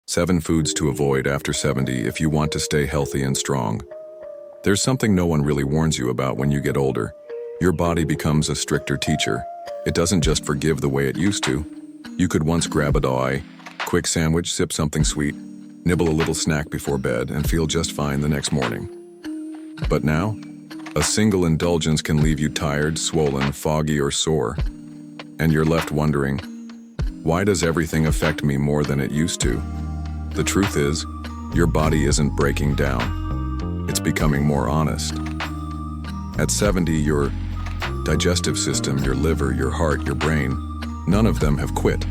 7 foods to avoid after 70 if you want to stay healthy and strong. There's something no one really warns you about when you get older. Your body becomes a stricter teacher. It doesn't just forgive the way it used to. You could once grab a Deli, quick sandwich, sip something sweet, nibble a little snack before bed, and feel just fine the next morning. But now, a single indulgence can leave you tired, swollen, foggy, or sore. And you're left wondering, why does everything affect me more than it used to? The truth is, your body isn't breaking down. It's becoming more honest. At 70, your digestive system, your liver, your heart, your brain, none of them have quit.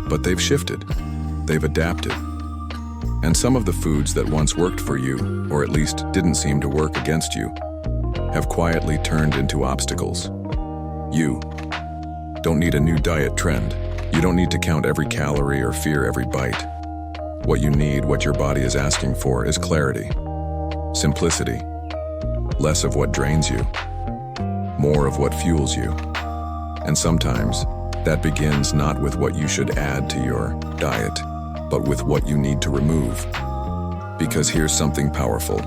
But they've shifted. They've adapted. And some of the foods that once worked for you, or at least didn't seem to work against you, have quietly turned into obstacles. You don't need a new diet trend. You don't need to count every calorie or fear every bite. What you need, what your body is asking for, is clarity, simplicity, less of what drains you, more of what fuels you. And sometimes, that begins not with what you should add to your diet, but with what you need to remove. Because here's something powerful.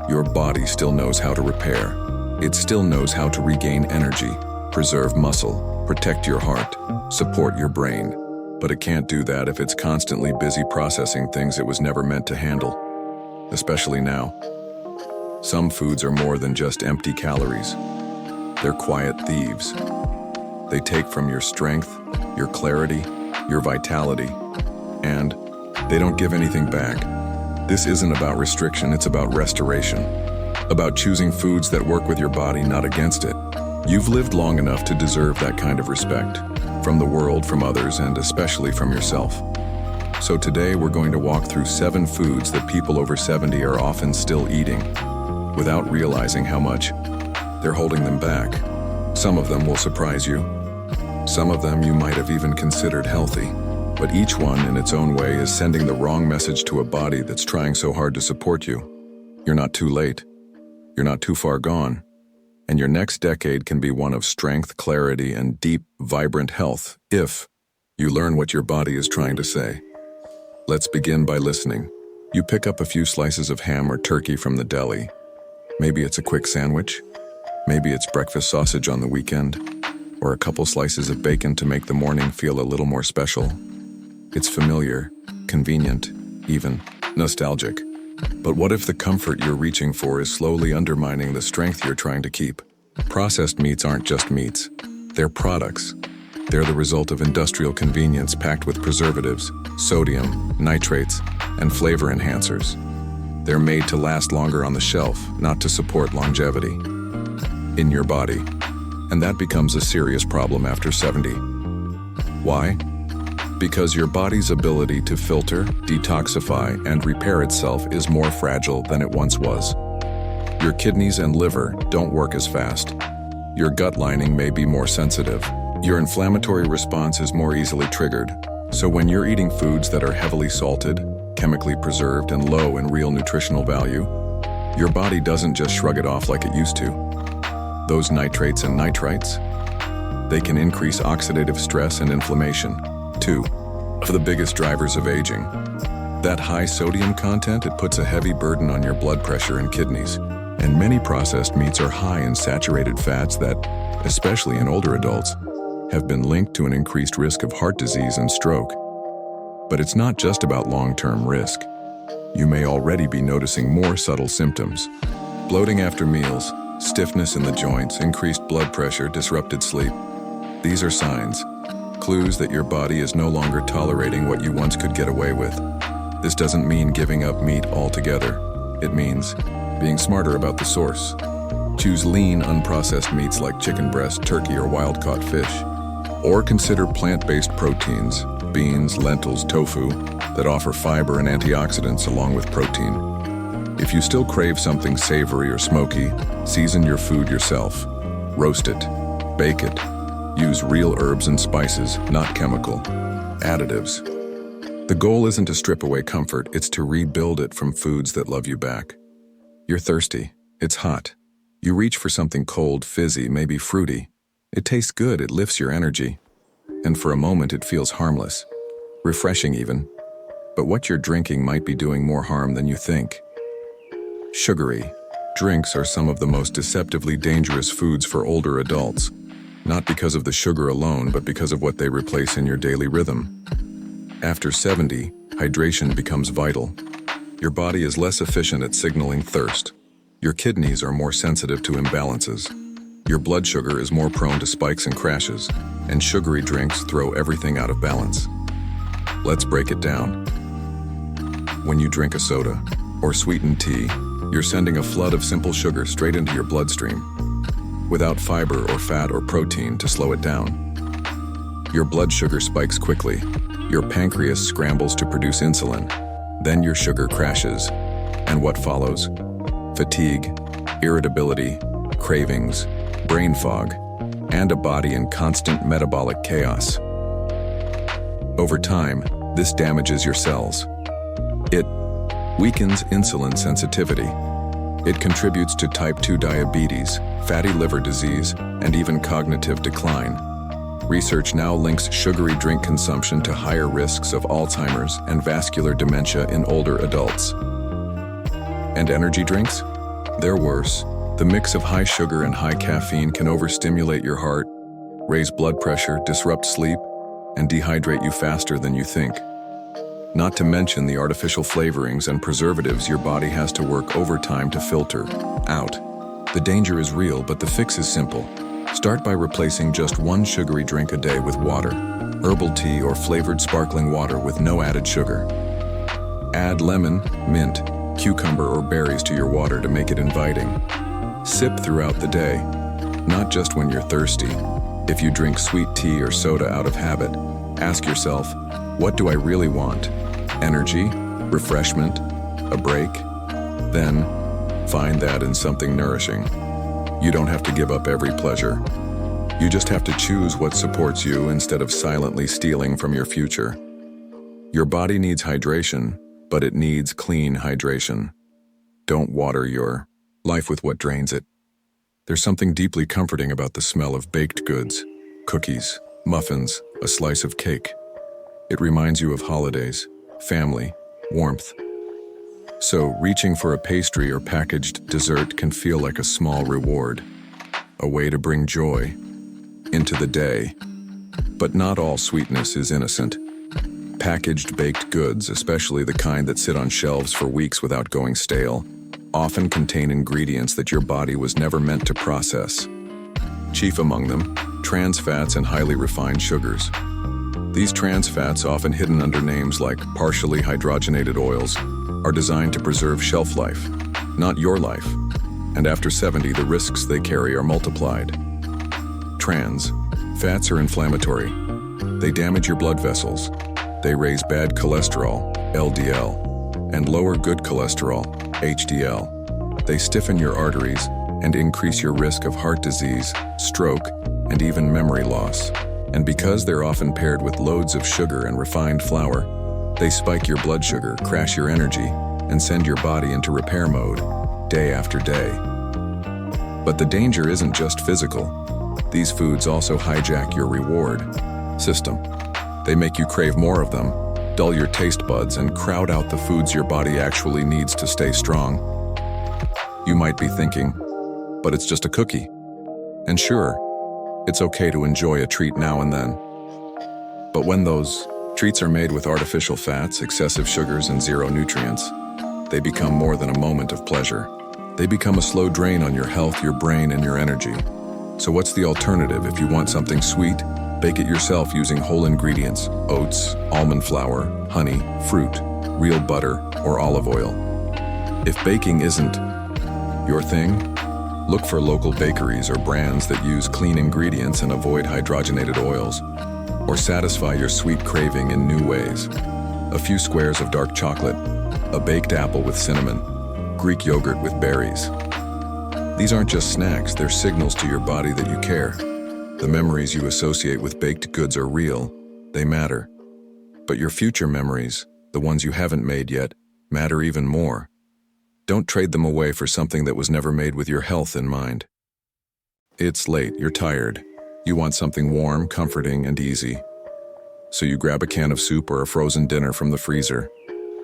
Your body still knows how to repair. It still knows how to regain energy, preserve muscle, protect your heart, support your brain. But it can't do that if it's constantly busy processing things it was never meant to handle. Especially now. Some foods are more than just empty calories. They're quiet thieves. They take from your strength, your clarity, your vitality, and they don't give anything back. This isn't about restriction, it's about restoration. About choosing foods that work with your body, not against it. You've lived long enough to deserve that kind of respect. From the world, from others, and especially from yourself. So today we're going to walk through 7 foods that people over 70 are often still eating, without realizing how much they're holding them back. Some of them will surprise you. Some of them you might have even considered healthy. But each one in its own way is sending the wrong message to a body that's trying so hard to support you. You're not too late. You're not too far gone. And your next decade can be one of strength, clarity, and deep, vibrant health if you learn what your body is trying to say. Let's begin by listening. You pick up a few slices of ham or turkey from the deli. Maybe it's a quick sandwich. Maybe it's breakfast sausage on the weekend, or a couple slices of bacon to make the morning feel a little more special. It's familiar, convenient, even nostalgic. But what if the comfort you're reaching for is slowly undermining the strength you're trying to keep? Processed meats aren't just meats. They're products. They're the result of industrial convenience packed with preservatives, sodium, nitrates, and flavor enhancers. They're made to last longer on the shelf, not to support longevity in your body. And that becomes a serious problem after 70. Why? Because your body's ability to filter, detoxify, and repair itself is more fragile than it once was. Your kidneys and liver don't work as fast. Your gut lining may be more sensitive. Your inflammatory response is more easily triggered. So when you're eating foods that are heavily salted, chemically preserved, and low in real nutritional value, your body doesn't just shrug it off like it used to. Those nitrates and nitrites, they can increase oxidative stress and inflammation. 2 of the biggest drivers of aging. That high sodium content, it puts a heavy burden on your blood pressure and kidneys. And many processed meats are high in saturated fats that, especially in older adults, have been linked to an increased risk of heart disease and stroke. But it's not just about long-term risk. You may already be noticing more subtle symptoms. Bloating after meals, stiffness in the joints, increased blood pressure, disrupted sleep. These are signs. Clues that your body is no longer tolerating what you once could get away with. This doesn't mean giving up meat altogether. It means being smarter about the source. Choose lean, unprocessed meats like chicken breast, turkey, or wild-caught fish. Or consider plant-based proteins, beans, lentils, tofu, that offer fiber and antioxidants along with protein. If you still crave something savory or smoky, season your food yourself. Roast it, bake it. Use real herbs and spices, not chemical additives. The goal isn't to strip away comfort, it's to rebuild it from foods that love you back. You're thirsty. It's hot. You reach for something cold, fizzy, maybe fruity. It tastes good, it lifts your energy. And for a moment it feels harmless. Refreshing even. but what you're drinking might be doing more harm than you think. Sugary drinks are some of the most deceptively dangerous foods for older adults, not because of the sugar alone, but because of what they replace in your daily rhythm. After 70, hydration becomes vital. Your body is less efficient at signaling thirst. Your kidneys are more sensitive to imbalances. Your blood sugar is more prone to spikes and crashes, and sugary drinks throw everything out of balance. Let's break it down. When you drink a soda or sweetened tea, you're sending a flood of simple sugar straight into your bloodstream, without fiber or fat or protein to slow it down. Your blood sugar spikes quickly. Your pancreas scrambles to produce insulin. Then your sugar crashes. And what follows? Fatigue, irritability, cravings, brain fog, and a body in constant metabolic chaos. Over time, this damages your cells. It weakens insulin sensitivity. It contributes to type 2 diabetes, fatty liver disease, and even cognitive decline. Research now links sugary drink consumption to higher risks of Alzheimer's and vascular dementia in older adults. And energy drinks? They're worse. The mix of high sugar and high caffeine can overstimulate your heart, raise blood pressure, disrupt sleep, and dehydrate you faster than you think. Not to mention the artificial flavorings and preservatives your body has to work overtime to filter out. The danger is real, but the fix is simple. Start by replacing just one sugary drink a day with water, herbal tea, or flavored sparkling water with no added sugar. Add lemon, mint, cucumber, or berries to your water to make it inviting. Sip throughout the day, not just when you're thirsty. If you drink sweet tea or soda out of habit, ask yourself, what do I really want? Energy? Refreshment? A break? Then, find that in something nourishing. You don't have to give up every pleasure. You just have to choose what supports you instead of silently stealing from your future. Your body needs hydration, but it needs clean hydration. Don't water your life with what drains it. There's something deeply comforting about the smell of baked goods, cookies, muffins, a slice of cake. It reminds you of holidays, family, warmth. So, reaching for a pastry or packaged dessert can feel like a small reward, a way to bring joy into the day. But not all sweetness is innocent. Packaged baked goods, especially the kind that sit on shelves for weeks without going stale, often contain ingredients that your body was never meant to process. Chief among them, trans fats and highly refined sugars. These trans fats, often hidden under names like partially hydrogenated oils, are designed to preserve shelf life, not your life. And after 70, the risks they carry are multiplied. Trans fats are inflammatory. They damage your blood vessels. They raise bad cholesterol, LDL, and lower good cholesterol, HDL. They stiffen your arteries and increase your risk of heart disease, stroke, and even memory loss. And because they're often paired with loads of sugar and refined flour, they spike your blood sugar, crash your energy, and send your body into repair mode, day after day. But the danger isn't just physical. These foods also hijack your reward system. They make you crave more of them, dull your taste buds, and crowd out the foods your body actually needs to stay strong. You might be thinking, but it's just a cookie. And sure, it's okay to enjoy a treat now and then. But when those treats are made with artificial fats, excessive sugars, and zero nutrients, they become more than a moment of pleasure. They become a slow drain on your health, your brain, and your energy. So what's the alternative? If you want something sweet, bake it yourself using whole ingredients: oats, almond flour, honey, fruit, real butter, or olive oil. If baking isn't your thing, look for local bakeries or brands that use clean ingredients and avoid hydrogenated oils, or satisfy your sweet craving in new ways. A few squares of dark chocolate, a baked apple with cinnamon, Greek yogurt with berries. These aren't just snacks, they're signals to your body that you care. The memories you associate with baked goods are real, they matter. But your future memories, the ones you haven't made yet, matter even more. Don't trade them away for something that was never made with your health in mind. It's late, you're tired. You want something warm, comforting, and easy. So you grab a can of soup or a frozen dinner from the freezer.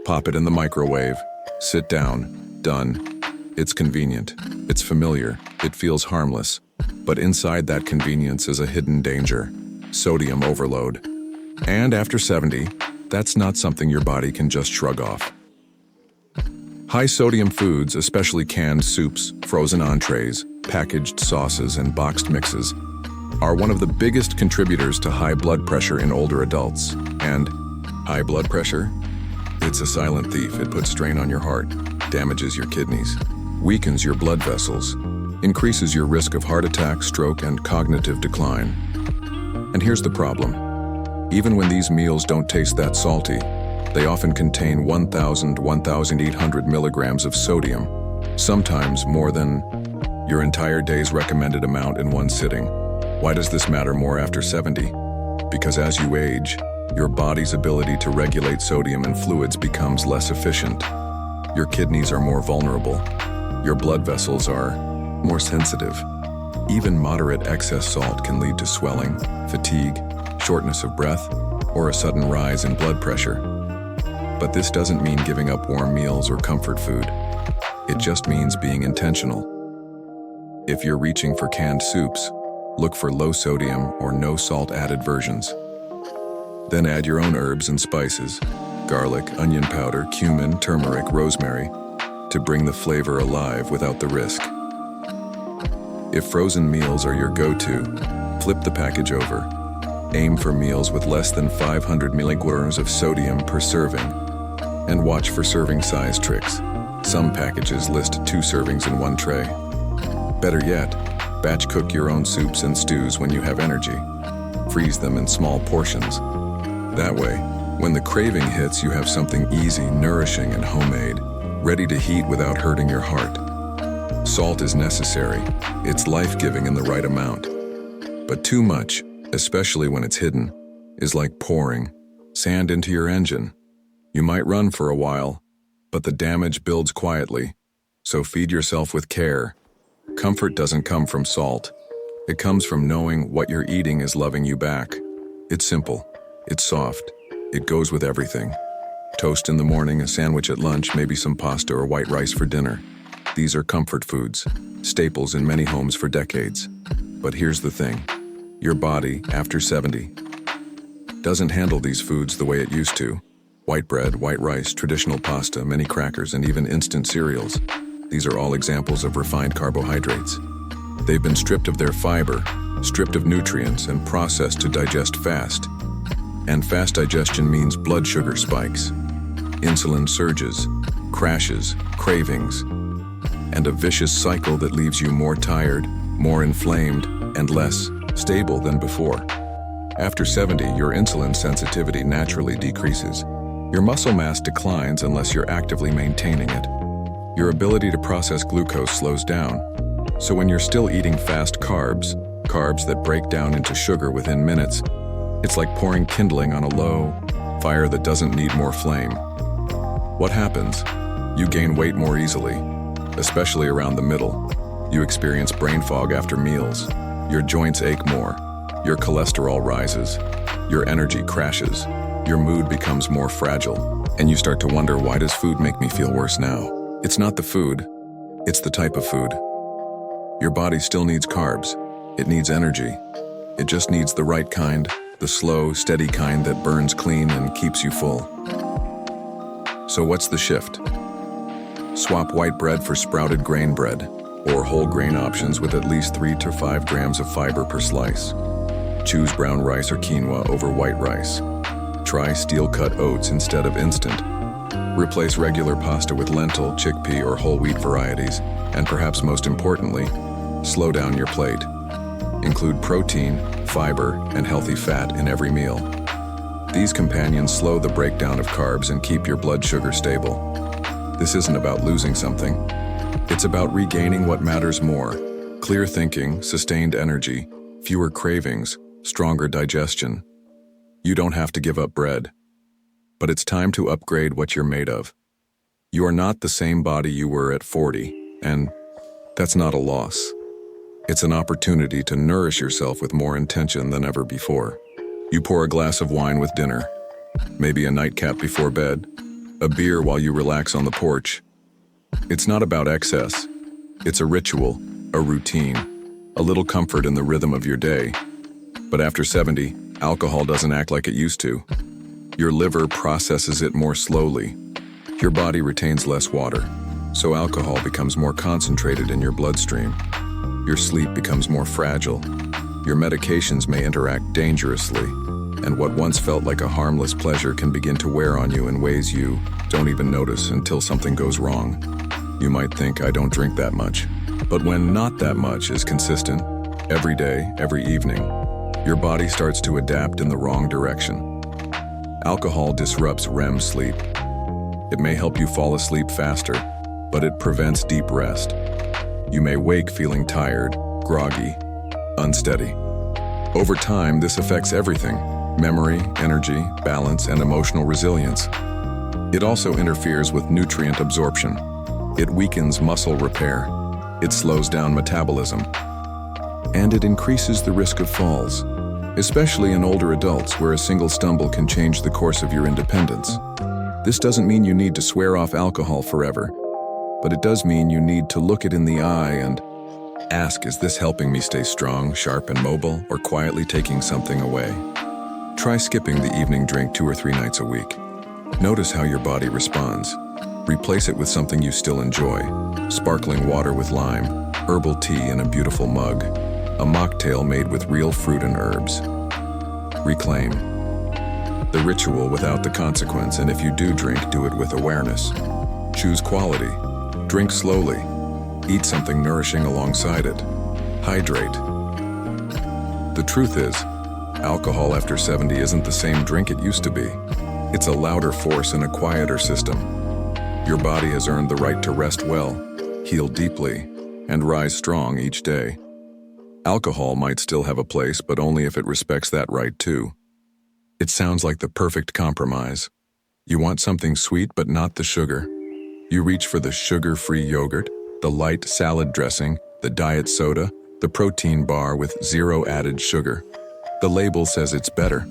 Pop it in the microwave. Sit down. Done. It's convenient. It's familiar. It feels harmless. But inside that convenience is a hidden danger: sodium overload. And after 70, that's not something your body can just shrug off. High-sodium foods, especially canned soups, frozen entrees, packaged sauces, and boxed mixes, are one of the biggest contributors to high blood pressure in older adults. And high blood pressure? It's a silent thief. It puts strain on your heart, damages your kidneys, weakens your blood vessels, increases your risk of heart attack, stroke, and cognitive decline. And here's the problem. Even when these meals don't taste that salty, they often contain 1,800 milligrams of sodium, sometimes more than your entire day's recommended amount in one sitting. Why does this matter more after 70? Because as you age, your body's ability to regulate sodium and fluids becomes less efficient. Your kidneys are more vulnerable. Your blood vessels are more sensitive. Even moderate excess salt can lead to swelling, fatigue, shortness of breath, or a sudden rise in blood pressure. But this doesn't mean giving up warm meals or comfort food. It just means being intentional. If you're reaching for canned soups, look for low sodium or no salt added versions. Then add your own herbs and spices: garlic, onion powder, cumin, turmeric, rosemary, to bring the flavor alive without the risk. If frozen meals are your go-to, flip the package over. Aim for meals with less than 500 milligrams of sodium per serving, and watch for serving size tricks. Some packages list 2 servings in one tray. Better yet, batch cook your own soups and stews when you have energy. Freeze them in small portions. That way, when the craving hits, you have something easy, nourishing, and homemade, ready to heat without hurting your heart. Salt is necessary. It's life-giving in the right amount. But too much, especially when it's hidden, is like pouring sand into your engine. You might run for a while, but the damage builds quietly. So feed yourself with care. Comfort doesn't come from salt. It comes from knowing what you're eating is loving you back. It's simple. It's soft. It goes with everything. Toast in the morning, a sandwich at lunch, maybe some pasta or white rice for dinner. These are comfort foods, staples in many homes for decades. But here's the thing. Your body, after 70, doesn't handle these foods the way it used to. White bread, white rice, traditional pasta, many crackers, and even instant cereals. These are all examples of refined carbohydrates. They've been stripped of their fiber, stripped of nutrients, and processed to digest fast. And fast digestion means blood sugar spikes, insulin surges, crashes, cravings, and a vicious cycle that leaves you more tired, more inflamed, and less stable than before. After 70, your insulin sensitivity naturally decreases. Your muscle mass declines unless you're actively maintaining it. Your ability to process glucose slows down. So when you're still eating fast carbs that break down into sugar within minutes, it's like pouring kindling on a low fire that doesn't need more flame. What happens? You gain weight more easily, especially around the middle. You experience brain fog after meals. Your joints ache more. Your cholesterol rises. Your energy crashes. Your mood becomes more fragile. And you start to wonder, why does food make me feel worse now? It's not the food. It's the type of food. Your body still needs carbs. It needs energy. It just needs the right kind, the slow, steady kind that burns clean and keeps you full. So what's the shift? Swap white bread for sprouted grain bread, or whole grain options with at least 3 to 5 grams of fiber per slice. Choose brown rice or quinoa over white rice. Try steel-cut oats instead of instant. Replace regular pasta with lentil, chickpea, or whole wheat varieties. And perhaps most importantly, slow down your plate. Include protein, fiber, and healthy fat in every meal. These companions slow the breakdown of carbs and keep your blood sugar stable. This isn't about losing something. It's about regaining what matters more: clear thinking, sustained energy, fewer cravings, stronger digestion. You don't have to give up bread, but it's time to upgrade what you're made of. You are not the same body you were at 40, and that's not a loss. It's an opportunity to nourish yourself with more intention than ever before. You pour a glass of wine with dinner, maybe a nightcap before bed, a beer while you relax on the porch. It's not about excess. It's a ritual, a routine, a little comfort in the rhythm of your day. But after 70, alcohol doesn't act like it used to. Your liver processes it more slowly. Your body retains less water, so alcohol becomes more concentrated in your bloodstream. Your sleep becomes more fragile. Your medications may interact dangerously, and what once felt like a harmless pleasure can begin to wear on you in ways you don't even notice until something goes wrong. You might think, I don't drink that much. But when not that much is consistent, every day, every evening, your body starts to adapt in the wrong direction. Alcohol disrupts REM sleep. It may help you fall asleep faster, but it prevents deep rest. You may wake feeling tired, groggy, unsteady. Over time, this affects everything: memory, energy, balance, and emotional resilience. It also interferes with nutrient absorption. It weakens muscle repair. It slows down metabolism. And it increases the risk of falls, especially in older adults where a single stumble can change the course of your independence. This doesn't mean you need to swear off alcohol forever, but it does mean you need to look it in the eye and ask, is this helping me stay strong, sharp, and mobile, or quietly taking something away? Try skipping the evening drink 2 or 3 nights a week. Notice how your body responds. Replace it with something you still enjoy: sparkling water with lime, herbal tea in a beautiful mug, a mocktail made with real fruit and herbs. Reclaim the ritual without the consequence, and if you do drink, do it with awareness. Choose quality. Drink slowly. Eat something nourishing alongside it. Hydrate. The truth is, alcohol after 70 isn't the same drink it used to be. It's a louder force in a quieter system. Your body has earned the right to rest well, heal deeply, and rise strong each day. Alcohol might still have a place, but only if it respects that right too. It sounds like the perfect compromise. You want something sweet but not the sugar. You reach for the sugar-free yogurt, the light salad dressing, the diet soda, the protein bar with 0 added sugar. The label says it's better.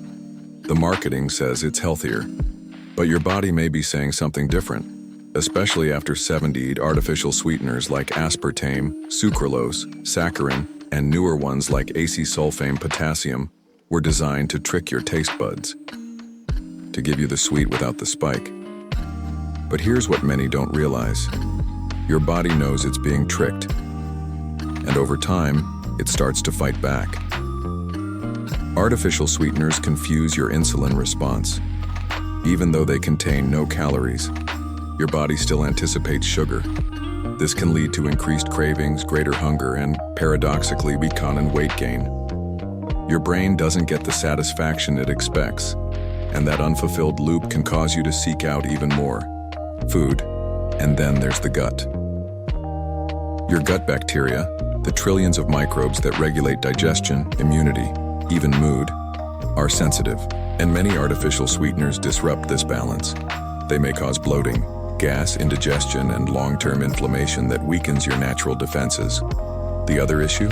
The marketing says it's healthier. But your body may be saying something different. Especially after 70, artificial sweeteners like aspartame, sucralose, saccharin, and newer ones like acesulfame potassium were designed to trick your taste buds, to give you the sweet without the spike. But here's what many don't realize. Your body knows it's being tricked, and over time, it starts to fight back. Artificial sweeteners confuse your insulin response. Even though they contain no calories, your body still anticipates sugar. This can lead to increased cravings, greater hunger, and paradoxically, weaken weight gain. Your brain doesn't get the satisfaction it expects, and that unfulfilled loop can cause you to seek out even more food. And then there's the gut. Your gut bacteria, the trillions of microbes that regulate digestion, immunity, even mood, are sensitive, and many artificial sweeteners disrupt this balance. They may cause bloating, gas, indigestion, and long-term inflammation that weakens your natural defenses. The other issue?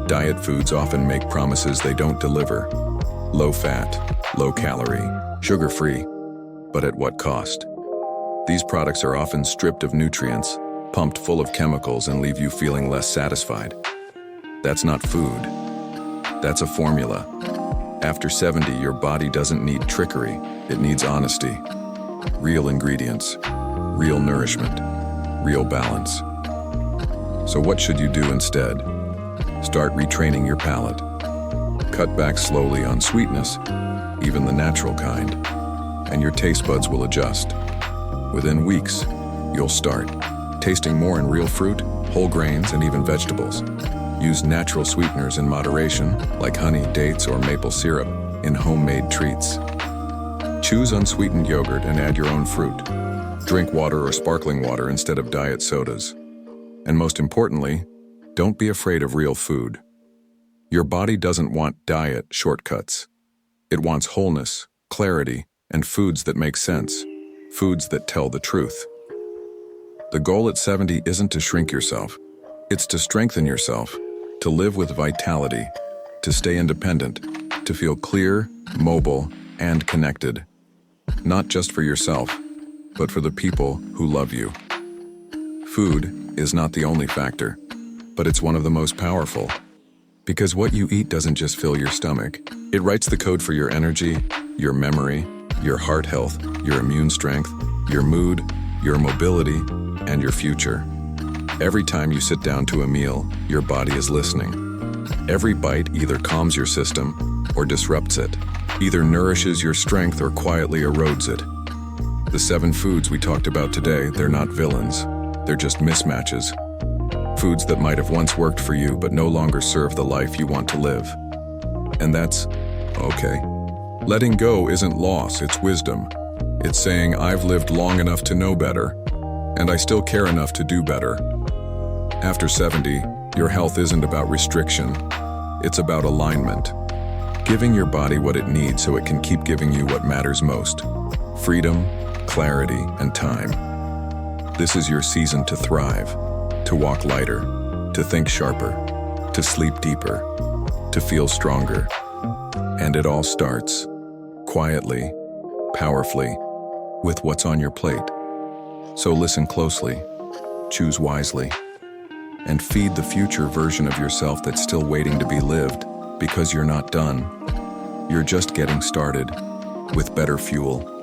Diet foods often make promises they don't deliver. Low fat, low calorie, sugar-free, but at what cost? These products are often stripped of nutrients, pumped full of chemicals, and leave you feeling less satisfied. That's not food. That's a formula. After 70, your body doesn't need trickery. It needs honesty. Real ingredients, real nourishment, real balance. So what should you do instead? Start retraining your palate. Cut back slowly on sweetness, even the natural kind, and your taste buds will adjust. Within weeks, you'll start tasting more in real fruit, whole grains, and even vegetables. Use natural sweeteners in moderation, like honey, dates, or maple syrup, in homemade treats. Choose unsweetened yogurt and add your own fruit. Drink water or sparkling water instead of diet sodas. And most importantly, don't be afraid of real food. Your body doesn't want diet shortcuts. It wants wholeness, clarity, and foods that make sense. Foods that tell the truth. The goal at 70 isn't to shrink yourself. It's to strengthen yourself, to live with vitality, to stay independent, to feel clear, mobile, and connected. Not just for yourself, but for the people who love you. Food is not the only factor, but it's one of the most powerful. Because what you eat doesn't just fill your stomach, it writes the code for your energy, your memory, your heart health, your immune strength, your mood, your mobility, and your future. Every time you sit down to a meal, your body is listening. Every bite either calms your system or disrupts it, either nourishes your strength or quietly erodes it. The 7 foods we talked about today, they're not villains, they're just mismatches. Foods that might have once worked for you but no longer serve the life you want to live. And that's okay. Letting go isn't loss, it's wisdom. It's saying, I've lived long enough to know better, and I still care enough to do better. After 70, your health isn't about restriction, it's about alignment. Giving your body what it needs so it can keep giving you what matters most. Freedom, clarity, and time. This is your season to thrive, to walk lighter, to think sharper, to sleep deeper, to feel stronger. And it all starts, quietly, powerfully, with what's on your plate. So listen closely, choose wisely, and feed the future version of yourself that's still waiting to be lived, because you're not done. You're just getting started, with better fuel,